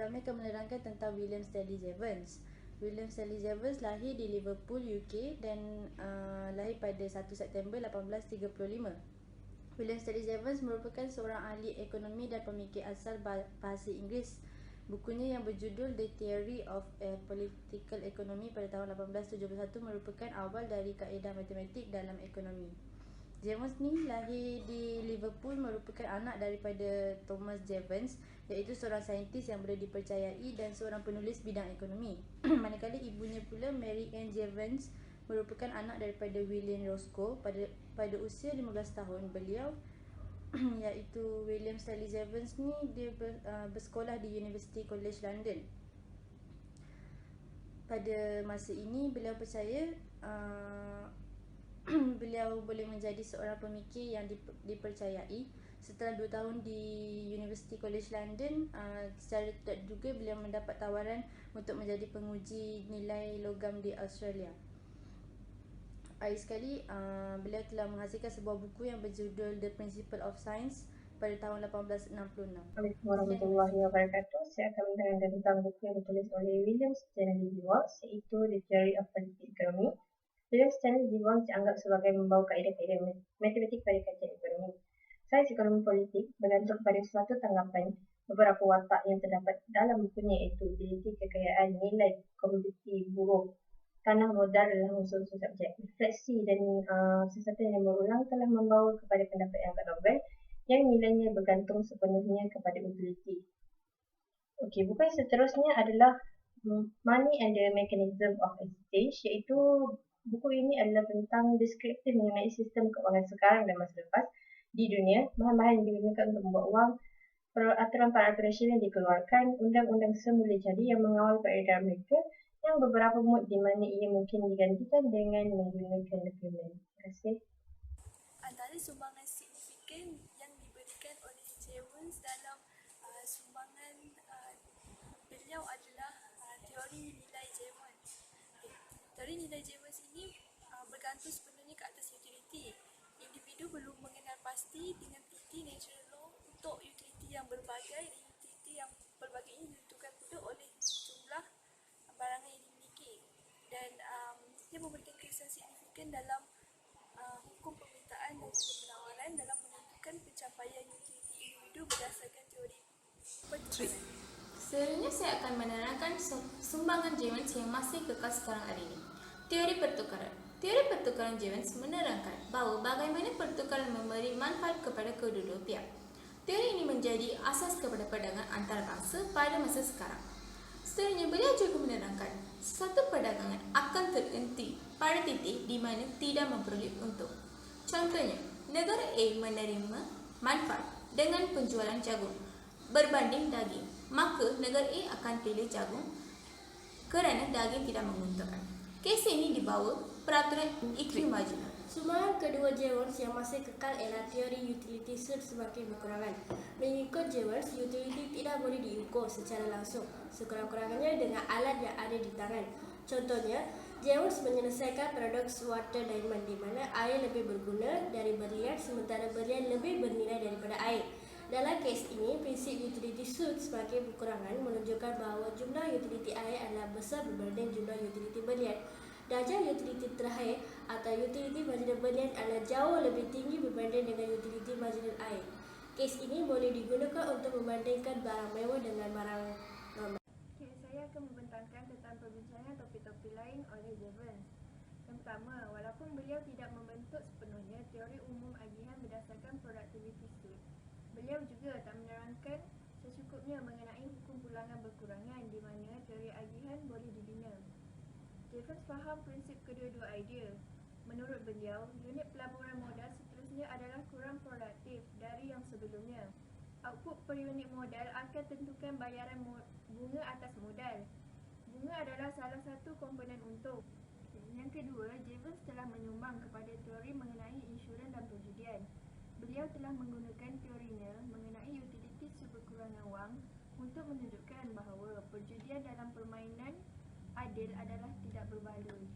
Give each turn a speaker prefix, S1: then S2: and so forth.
S1: kami akan menerangkan tentang William Stanley Jevons. William Stanley Jevons lahir di Liverpool, UK dan lahir pada 1 September 1835. William Stanley Jevons merupakan seorang ahli ekonomi dan pemikir asal bahasa Inggeris. Bukunya yang berjudul The Theory of Political Economy pada tahun 1871 merupakan awal dari kaedah matematik dalam ekonomi. Jevons ni lahir di Liverpool, merupakan anak daripada Thomas Jevons, iaitu seorang saintis yang boleh dipercayai dan seorang penulis bidang ekonomi. Manakala ibunya pula Mary Ann Jevons merupakan anak daripada William Roscoe. Pada usia 15 tahun beliau iaitu William Stanley Jevons ni dia bersekolah di University College London. Pada masa ini beliau percaya beliau boleh menjadi seorang pemikir yang dipercayai. Setelah 2 tahun di University College London, secara tidak diduga beliau mendapat tawaran untuk menjadi penguji nilai logam di Australia. Akhir sekali, beliau telah menghasilkan sebuah buku yang berjudul The Principle of Science pada tahun 1866.
S2: Assalamualaikum warahmatullahi wabarakatuh. Saya akan menerangkan tentang buku yang ditulis oleh William Stanley Jevons, iaitu The Theory of Political Economy. William Stanley Jevons dianggap sebagai membawa kaedah-kaedah matematik pada kajian ekonomi. Sains ekonomi politik bergantung pada suatu tanggapan beberapa watak yang terdapat dalam bukunya, iaitu utiliti, kekayaan, nilai komoditi buruh, tanah modal adalah unsur-unsur subjek. Refleksi dan sesuatu yang berulang telah membawa kepada pendapat yang agak novel yang nilainya bergantung sepenuhnya kepada utiliti. Okey, buku yang seterusnya adalah Money and the Mechanism of Exchange, iaitu buku ini adalah tentang deskriptif mengenai sistem keuangan sekarang dan masa lepas di dunia, bahan-bahan yang digunakan untuk membuat wang, peraturan-peraturan yang dikeluarkan, undang-undang semula jadi yang mengawal peredaran mereka, yang beberapa mod di mana ia mungkin digantikan dengan menggunakan dokumen. Terima kasih.
S3: Antara sumbangan signifikan yang diberikan oleh Jevons dalam sumbangan beliau adalah teori nilai Jevons. Teori nilai Jevons ini bergantung sepenuhnya ke atas utiliti. Individu perlu mengenal pasti dengan utiliti natural law untuk utiliti yang berbagai, dan utiliti yang berbagai ini ditentukan pula oleh jumlah barangan yang dimiliki, dan dia memberikan kesan signifikan dalam hukum permintaan dan juga penawaran dalam menentukan pencapaian utiliti individu berdasarkan teori pertukaran.
S4: Selanjutnya saya akan menerangkan sumbangan Jevons yang masih kekal sekarang hari ini. Teori pertukaran. Teori pertukaran Jevons menerangkan bahawa bagaimana pertukaran memberi manfaat kepada kedua-dua pihak. Teori ini menjadi asas kepada perdagangan antarabangsa pada masa sekarang. Seterusnya, beliau juga menerangkan suatu perdagangan akan terhenti pada titik di mana tidak memperoleh untung. Contohnya, negara A menerima manfaat dengan penjualan jagung berbanding daging, maka negara A akan pilih jagung kerana daging tidak menguntungkan. Kes ini dibawa peraturan iklim marginal.
S5: Sumbangan kedua Jevons yang masih kekal ialah teori utility suit sebagai kekurangan. Mengikut Jevons, utility tidak boleh diukur secara langsung, sekurang-kurangnya dengan alat yang ada di tangan. Contohnya, Jevons menyelesaikan paradoks water diamond di mana air lebih berguna dari berlian sementara berlian lebih bernilai daripada air. Dalam kes ini, prinsip utility suit sebagai kekurangan menunjukkan bahawa jumlah utility air adalah besar berbanding jumlah utility berlian. Darjah utility terakhir atau utility marginal berlian adalah jauh lebih tinggi berbanding dengan utility marginal air. Kes ini boleh digunakan untuk membandingkan barang mewah dengan barang normal.
S6: Okay, saya akan membentangkan tentang perbincangan topik-topik lain oleh Jevons. Yang pertama, walaupun beliau tidak membentuk sepenuhnya teori umum agihan berdasarkan productivity suit, beliau juga tak menerangkan secukupnya mengenai hukum pulangan berkurangan di mana teori agihan boleh dibina. Jevons faham prinsip kedua-dua idea. Menurut beliau, unit pelaburan modal seterusnya adalah kurang produktif dari yang sebelumnya. Output per unit modal akan tentukan bayaran bunga atas modal. Bunga adalah salah satu komponen untung. Yang kedua, Jevons telah menyumbang kepada teori mengenai insurans dan perjudian. Beliau telah menggunakan teorinya mengenai utiliti kekurangan wang untuk menunjukkan bahawa perjudian dalam permainan adil adalah tidak berbaloi.